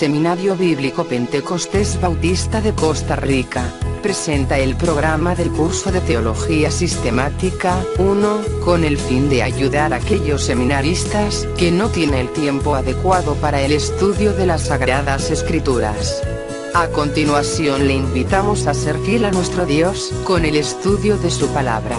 Seminario Bíblico Pentecostés Bautista de Costa Rica presenta el programa del curso de Teología Sistemática 1, con el fin de ayudar a aquellos seminaristas que no tienen el tiempo adecuado para el estudio de las Sagradas Escrituras. A continuación le invitamos a ser fiel a nuestro Dios con el estudio de su palabra.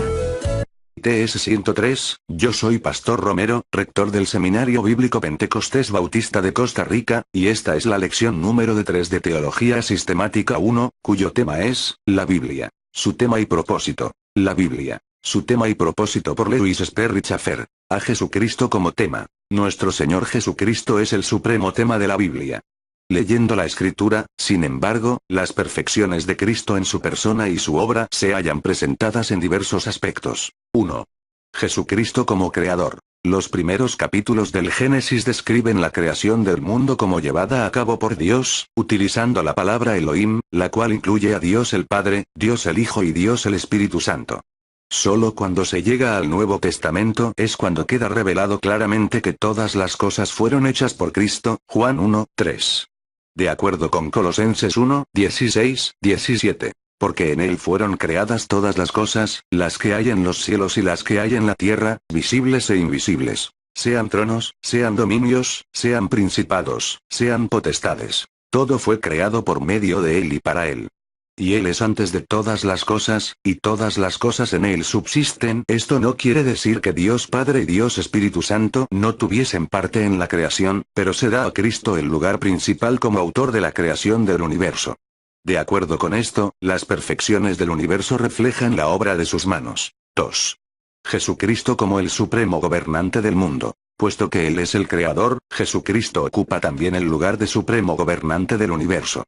TS 103, yo soy Pastor Romero, rector del Seminario Bíblico Pentecostés Bautista de Costa Rica, y esta es la lección número 3 de Teología Sistemática 1, cuyo tema es, la Biblia. Su tema y propósito. La Biblia. Su tema y propósito por Lewis Sperry Chafer. A Jesucristo como tema. Nuestro Señor Jesucristo es el supremo tema de la Biblia. Leyendo la Escritura, sin embargo, las perfecciones de Cristo en su persona y su obra se hallan presentadas en diversos aspectos. 1. Jesucristo como Creador. Los primeros capítulos del Génesis describen la creación del mundo como llevada a cabo por Dios, utilizando la palabra Elohim, la cual incluye a Dios el Padre, Dios el Hijo y Dios el Espíritu Santo. Solo cuando se llega al Nuevo Testamento es cuando queda revelado claramente que todas las cosas fueron hechas por Cristo, Juan 1, 3. De acuerdo con Colosenses 1, 16, 17. Porque en él fueron creadas todas las cosas, las que hay en los cielos y las que hay en la tierra, visibles e invisibles. Sean tronos, sean dominios, sean principados, sean potestades. Todo fue creado por medio de él y para él. Y él es antes de todas las cosas, y todas las cosas en él subsisten. Esto no quiere decir que Dios Padre y Dios Espíritu Santo no tuviesen parte en la creación, pero se da a Cristo el lugar principal como autor de la creación del universo. De acuerdo con esto, las perfecciones del universo reflejan la obra de sus manos. 2. Jesucristo como el supremo gobernante del mundo. Puesto que Él es el Creador, Jesucristo ocupa también el lugar de supremo gobernante del universo.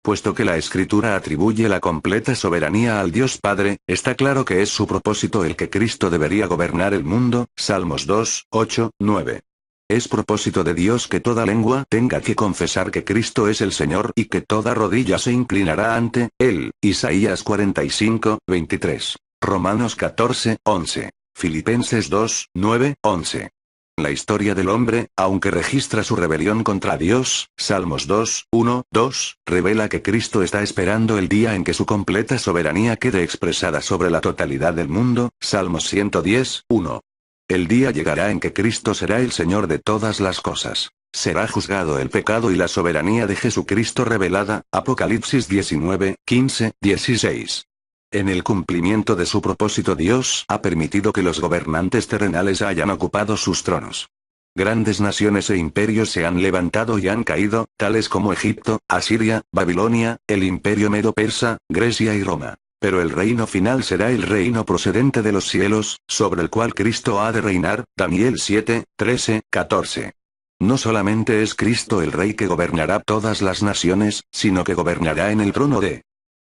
Puesto que la Escritura atribuye la completa soberanía al Dios Padre, está claro que es su propósito el que Cristo debería gobernar el mundo, Salmos 2, 8, 9. Es propósito de Dios que toda lengua tenga que confesar que Cristo es el Señor y que toda rodilla se inclinará ante Él, Isaías 45, 23. Romanos 14, 11. Filipenses 2, 9, 11. La historia del hombre, aunque registra su rebelión contra Dios, Salmos 2, 1, 2, revela que Cristo está esperando el día en que su completa soberanía quede expresada sobre la totalidad del mundo, Salmos 110, 1. El día llegará en que Cristo será el Señor de todas las cosas. Será juzgado el pecado y la soberanía de Jesucristo revelada, Apocalipsis 19, 15, 16. En el cumplimiento de su propósito Dios ha permitido que los gobernantes terrenales hayan ocupado sus tronos. Grandes naciones e imperios se han levantado y han caído, tales como Egipto, Asiria, Babilonia, el imperio medo-persa, Grecia y Roma. Pero el reino final será el reino procedente de los cielos, sobre el cual Cristo ha de reinar, Daniel 7, 13, 14. No solamente es Cristo el Rey que gobernará todas las naciones, sino que gobernará en el trono de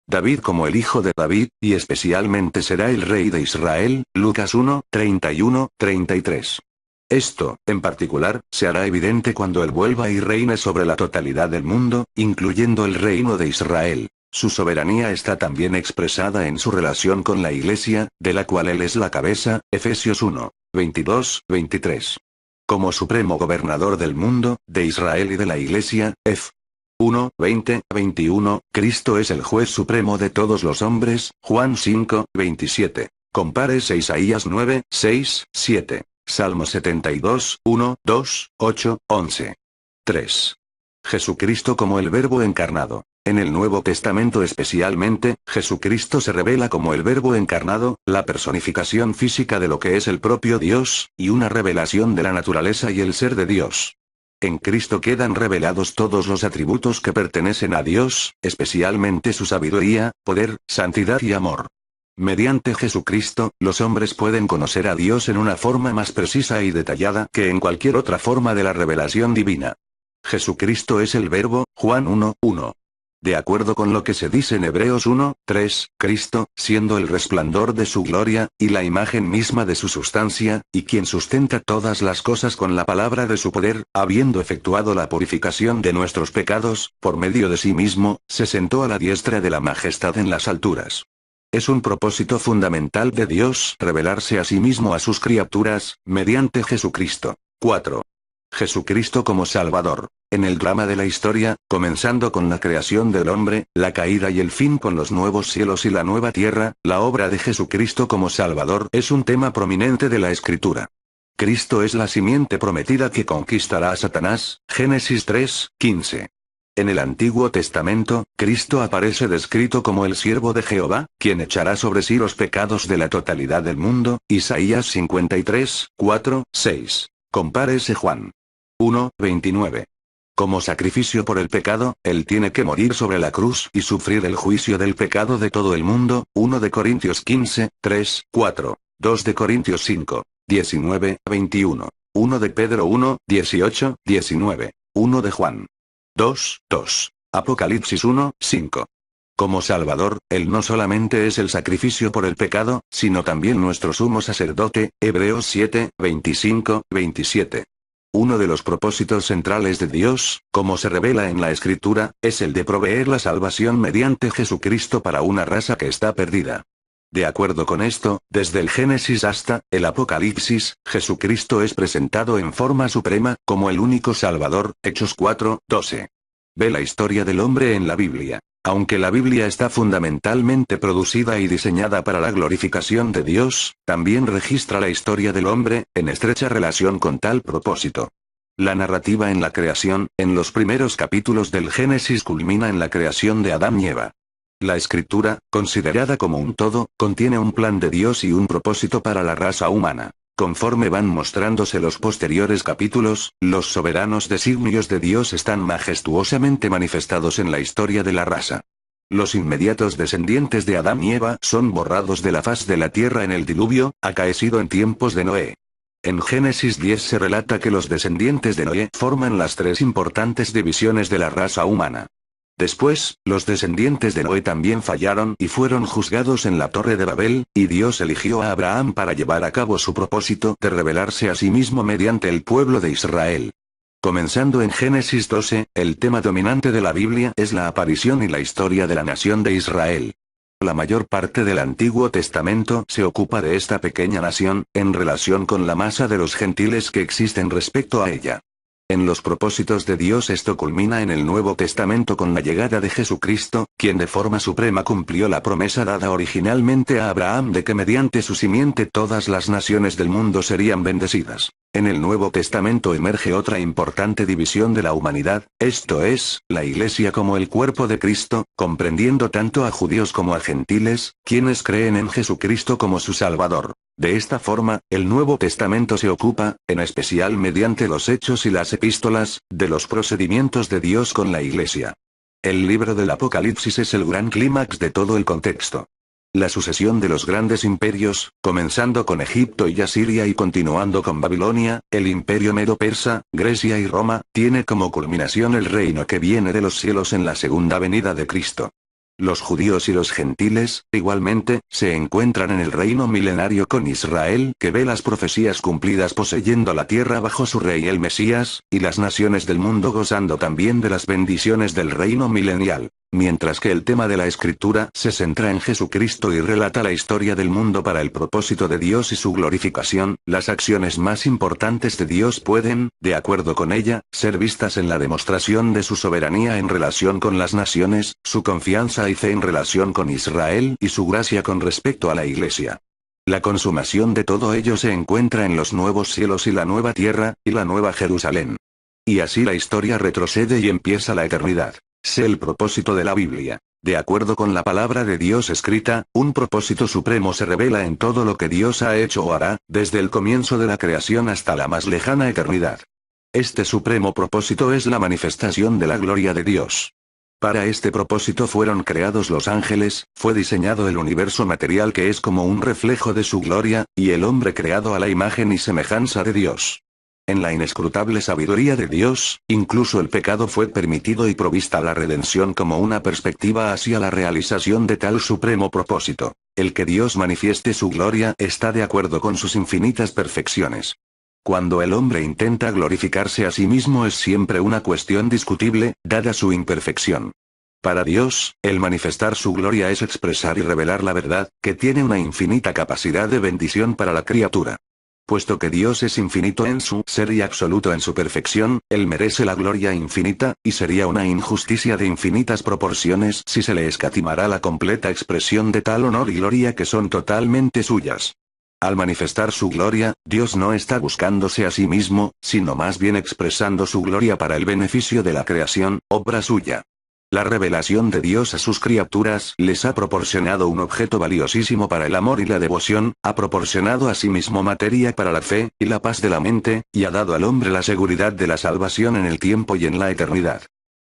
David como el hijo de David, y especialmente será el Rey de Israel, Lucas 1, 31, 33. Esto, en particular, se hará evidente cuando Él vuelva y reine sobre la totalidad del mundo, incluyendo el reino de Israel. Su soberanía está también expresada en su relación con la Iglesia, de la cual Él es la cabeza, Efesios 1, 22, 23. Como supremo gobernador del mundo, de Israel y de la Iglesia, Ef. 1, 20, 21, Cristo es el juez supremo de todos los hombres, Juan 5, 27. Compárese Isaías 9, 6, 7. Salmo 72, 1, 2, 8, 11. 3. Jesucristo como el Verbo encarnado. En el Nuevo Testamento especialmente, Jesucristo se revela como el Verbo encarnado, la personificación física de lo que es el propio Dios, y una revelación de la naturaleza y el ser de Dios. En Cristo quedan revelados todos los atributos que pertenecen a Dios, especialmente su sabiduría, poder, santidad y amor. Mediante Jesucristo, los hombres pueden conocer a Dios en una forma más precisa y detallada que en cualquier otra forma de la revelación divina. Jesucristo es el Verbo, Juan 1, 1. De acuerdo con lo que se dice en Hebreos 1, 3, Cristo, siendo el resplandor de su gloria, y la imagen misma de su sustancia, y quien sustenta todas las cosas con la palabra de su poder, habiendo efectuado la purificación de nuestros pecados, por medio de sí mismo, se sentó a la diestra de la majestad en las alturas. Es un propósito fundamental de Dios revelarse a sí mismo a sus criaturas, mediante Jesucristo. 4. Jesucristo como Salvador. En el drama de la historia, comenzando con la creación del hombre, la caída y el fin con los nuevos cielos y la nueva tierra, la obra de Jesucristo como Salvador es un tema prominente de la Escritura. Cristo es la simiente prometida que conquistará a Satanás, Génesis 3:15. En el Antiguo Testamento, Cristo aparece descrito como el siervo de Jehová, quien echará sobre sí los pecados de la totalidad del mundo, Isaías 53:4-6. Compárese Juan 1:29. Como sacrificio por el pecado, Él tiene que morir sobre la cruz y sufrir el juicio del pecado de todo el mundo, 1 de Corintios 15:3-4, 2 de Corintios 5:19-21, 1 de Pedro 1:18-19, 1 de Juan 2:2, Apocalipsis 1:5. Como Salvador, Él no solamente es el sacrificio por el pecado, sino también nuestro sumo sacerdote, Hebreos 7:25-27. Uno de los propósitos centrales de Dios, como se revela en la Escritura, es el de proveer la salvación mediante Jesucristo para una raza que está perdida. De acuerdo con esto, desde el Génesis hasta el Apocalipsis, Jesucristo es presentado en forma suprema, como el único Salvador, Hechos 4:12. Ve la historia del hombre en la Biblia. Aunque la Biblia está fundamentalmente producida y diseñada para la glorificación de Dios, también registra la historia del hombre, en estrecha relación con tal propósito. La narrativa en la creación, en los primeros capítulos del Génesis culmina en la creación de Adán y Eva. La Escritura, considerada como un todo, contiene un plan de Dios y un propósito para la raza humana. Conforme van mostrándose los posteriores capítulos, los soberanos designios de Dios están majestuosamente manifestados en la historia de la raza. Los inmediatos descendientes de Adán y Eva son borrados de la faz de la tierra en el diluvio, acaecido en tiempos de Noé. En Génesis 10 se relata que los descendientes de Noé forman las tres importantes divisiones de la raza humana. Después, los descendientes de Noé también fallaron y fueron juzgados en la Torre de Babel, y Dios eligió a Abraham para llevar a cabo su propósito de revelarse a sí mismo mediante el pueblo de Israel. Comenzando en Génesis 12, el tema dominante de la Biblia es la aparición y la historia de la nación de Israel. La mayor parte del Antiguo Testamento se ocupa de esta pequeña nación, en relación con la masa de los gentiles que existen respecto a ella. En los propósitos de Dios esto culmina en el Nuevo Testamento con la llegada de Jesucristo, quien de forma suprema cumplió la promesa dada originalmente a Abraham de que mediante su simiente todas las naciones del mundo serían bendecidas. En el Nuevo Testamento emerge otra importante división de la humanidad, esto es, la Iglesia como el cuerpo de Cristo, comprendiendo tanto a judíos como a gentiles, quienes creen en Jesucristo como su Salvador. De esta forma, el Nuevo Testamento se ocupa, en especial mediante los hechos y las epístolas, de los procedimientos de Dios con la Iglesia. El libro del Apocalipsis es el gran clímax de todo el contexto. La sucesión de los grandes imperios, comenzando con Egipto y Asiria y continuando con Babilonia, el imperio medo-persa, Grecia y Roma, tiene como culminación el reino que viene de los cielos en la segunda venida de Cristo. Los judíos y los gentiles, igualmente, se encuentran en el reino milenario con Israel, que ve las profecías cumplidas poseyendo la tierra bajo su rey el Mesías, y las naciones del mundo gozando también de las bendiciones del reino milenial. Mientras que el tema de la Escritura se centra en Jesucristo y relata la historia del mundo para el propósito de Dios y su glorificación, las acciones más importantes de Dios pueden, de acuerdo con ella, ser vistas en la demostración de su soberanía en relación con las naciones, su confianza y fe en relación con Israel y su gracia con respecto a la Iglesia. La consumación de todo ello se encuentra en los nuevos cielos y la nueva tierra, y la nueva Jerusalén. Y así la historia retrocede y empieza la eternidad. Sé el propósito de la Biblia. De acuerdo con la palabra de Dios escrita, un propósito supremo se revela en todo lo que Dios ha hecho o hará, desde el comienzo de la creación hasta la más lejana eternidad. Este supremo propósito es la manifestación de la gloria de Dios. Para este propósito fueron creados los ángeles, fue diseñado el universo material que es como un reflejo de su gloria, y el hombre creado a la imagen y semejanza de Dios. En la inescrutable sabiduría de Dios, incluso el pecado fue permitido y provista la redención como una perspectiva hacia la realización de tal supremo propósito. El que Dios manifieste su gloria está de acuerdo con sus infinitas perfecciones. Cuando el hombre intenta glorificarse a sí mismo es siempre una cuestión discutible, dada su imperfección. Para Dios, el manifestar su gloria es expresar y revelar la verdad, que tiene una infinita capacidad de bendición para la criatura. Puesto que Dios es infinito en su ser y absoluto en su perfección, Él merece la gloria infinita, y sería una injusticia de infinitas proporciones si se le escatimara la completa expresión de tal honor y gloria que son totalmente suyas. Al manifestar su gloria, Dios no está buscándose a sí mismo, sino más bien expresando su gloria para el beneficio de la creación, obra suya. La revelación de Dios a sus criaturas les ha proporcionado un objeto valiosísimo para el amor y la devoción, ha proporcionado a sí mismo materia para la fe, y la paz de la mente, y ha dado al hombre la seguridad de la salvación en el tiempo y en la eternidad.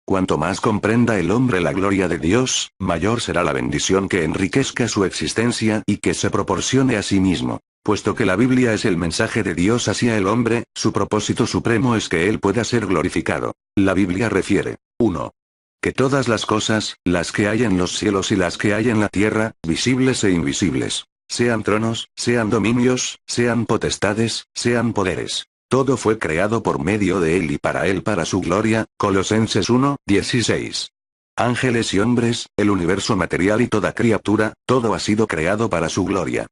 Cuanto más comprenda el hombre la gloria de Dios, mayor será la bendición que enriquezca su existencia y que se proporcione a sí mismo. Puesto que la Biblia es el mensaje de Dios hacia el hombre, su propósito supremo es que Él pueda ser glorificado. La Biblia refiere: 1. Que todas las cosas, las que hay en los cielos y las que hay en la tierra, visibles e invisibles, sean tronos, sean dominios, sean potestades, sean poderes, todo fue creado por medio de Él y para su gloria. Colosenses 1:16. Ángeles y hombres, el universo material y toda criatura, todo ha sido creado para su gloria.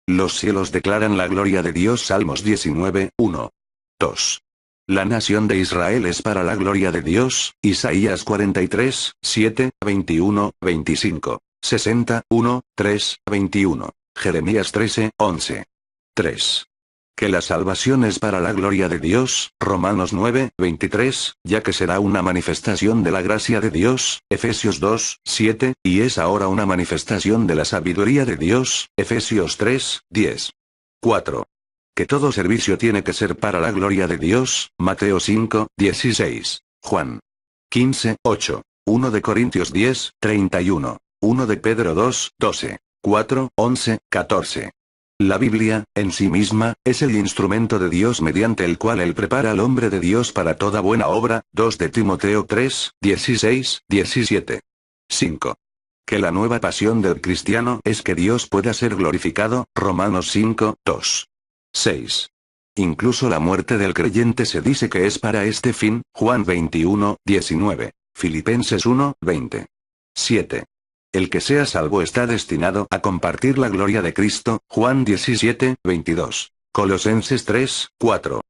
Los cielos declaran la gloria de Dios. Salmos 19:1. 2. La nación de Israel es para la gloria de Dios. Isaías 43:7, 21, 25, 61, 3, 21. Jeremías 13:11. 3. Que la salvación es para la gloria de Dios. Romanos 9:23, ya que será una manifestación de la gracia de Dios. Efesios 2:7, y es ahora una manifestación de la sabiduría de Dios. Efesios 3:10. 4. Que todo servicio tiene que ser para la gloria de Dios. Mateo 5:16. Juan 15:8. 1 de Corintios 10:31. 1 de Pedro 2:12. 4:11-14. La Biblia, en sí misma, es el instrumento de Dios mediante el cual Él prepara al hombre de Dios para toda buena obra. 2 de Timoteo 3:16-17. 5. Que la nueva pasión del cristiano es que Dios pueda ser glorificado. Romanos 5:2. 6. Incluso la muerte del creyente se dice que es para este fin. Juan 21:19. Filipenses 1:20. 7. El que sea salvo está destinado a compartir la gloria de Cristo. Juan 17:22. Colosenses 3:4.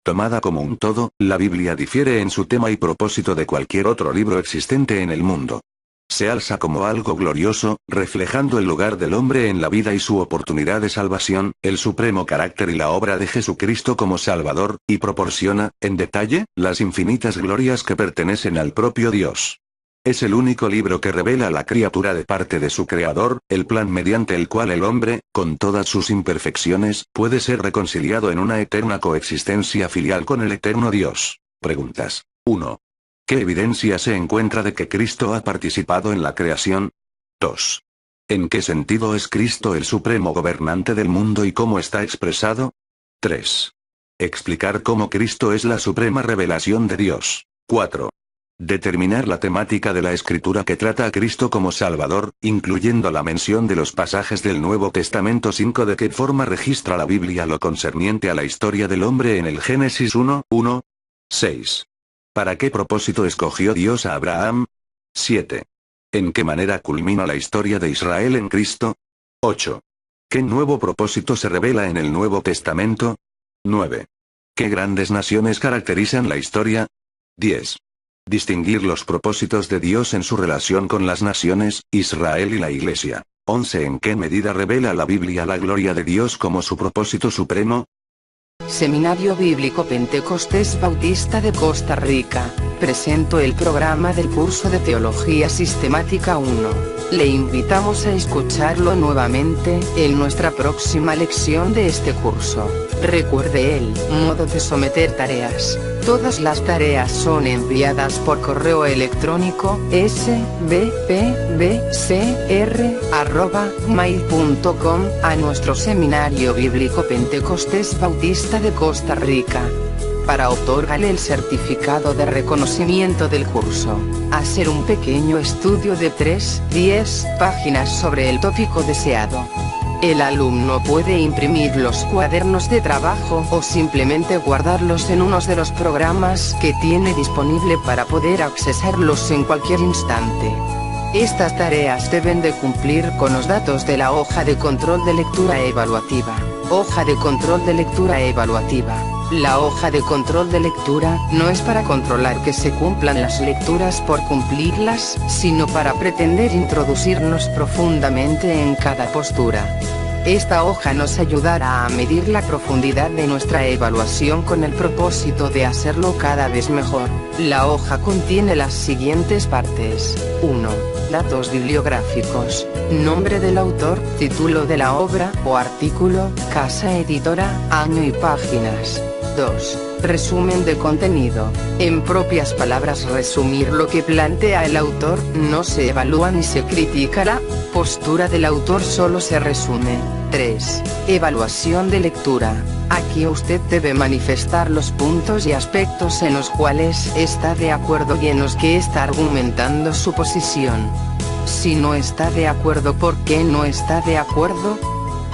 Tomada como un todo, la Biblia difiere en su tema y propósito de cualquier otro libro existente en el mundo. Se alza como algo glorioso, reflejando el lugar del hombre en la vida y su oportunidad de salvación, el supremo carácter y la obra de Jesucristo como Salvador, y proporciona, en detalle, las infinitas glorias que pertenecen al propio Dios. Es el único libro que revela a la criatura de parte de su Creador, el plan mediante el cual el hombre, con todas sus imperfecciones, puede ser reconciliado en una eterna coexistencia filial con el eterno Dios. Preguntas. 1. ¿Qué evidencia se encuentra de que Cristo ha participado en la creación? 2. ¿En qué sentido es Cristo el supremo gobernante del mundo y cómo está expresado? 3. Explicar cómo Cristo es la suprema revelación de Dios. 4. Determinar la temática de la Escritura que trata a Cristo como Salvador, incluyendo la mención de los pasajes del Nuevo Testamento. 5. ¿De qué forma registra la Biblia lo concerniente a la historia del hombre en el Génesis 1:1? 6. ¿Para qué propósito escogió Dios a Abraham? 7. ¿En qué manera culmina la historia de Israel en Cristo? 8. ¿Qué nuevo propósito se revela en el Nuevo Testamento? 9. ¿Qué grandes naciones caracterizan la historia? 10. Distinguir los propósitos de Dios en su relación con las naciones, Israel y la Iglesia. 11. ¿En qué medida revela la Biblia la gloria de Dios como su propósito supremo? Seminario Bíblico Pentecostés Bautista de Costa Rica, presento el programa del curso de Teología Sistemática 1. Le invitamos a escucharlo nuevamente, en nuestra próxima lección de este curso. Recuerde el modo de someter tareas. Todas las tareas son enviadas por correo electrónico, sbpbcr@mail.com, a nuestro Seminario Bíblico Pentecostés Bautista de Costa Rica. Para otorgarle el certificado de reconocimiento del curso, hacer un pequeño estudio de 3-10 páginas sobre el tópico deseado. El alumno puede imprimir los cuadernos de trabajo o simplemente guardarlos en uno de los programas que tiene disponible para poder accesarlos en cualquier instante. Estas tareas deben de cumplir con los datos de la hoja de control de lectura evaluativa. Hoja de control de lectura evaluativa. La hoja de control de lectura no es para controlar que se cumplan las lecturas por cumplirlas, sino para pretender introducirnos profundamente en cada postura. Esta hoja nos ayudará a medir la profundidad de nuestra evaluación con el propósito de hacerlo cada vez mejor. La hoja contiene las siguientes partes. 1. Datos bibliográficos. Nombre del autor, título de la obra o artículo, casa editora, año y páginas. 2. Resumen de contenido. En propias palabras, resumir lo que plantea el autor. No se evalúa ni se critica la postura del autor, solo se resume. 3. Evaluación de lectura. Aquí usted debe manifestar los puntos y aspectos en los cuales está de acuerdo y en los que está argumentando su posición. Si no está de acuerdo, ¿por qué no está de acuerdo?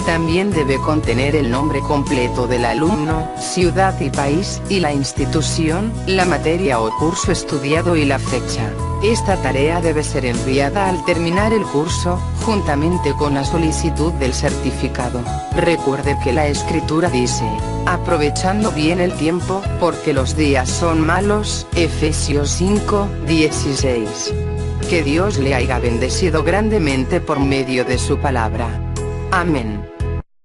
También debe contener el nombre completo del alumno, ciudad y país, y la institución, la materia o curso estudiado y la fecha. Esta tarea debe ser enviada al terminar el curso, juntamente con la solicitud del certificado. Recuerde que la escritura dice, aprovechando bien el tiempo, porque los días son malos, Efesios 5:16. Que Dios le haya bendecido grandemente por medio de su palabra. Amén.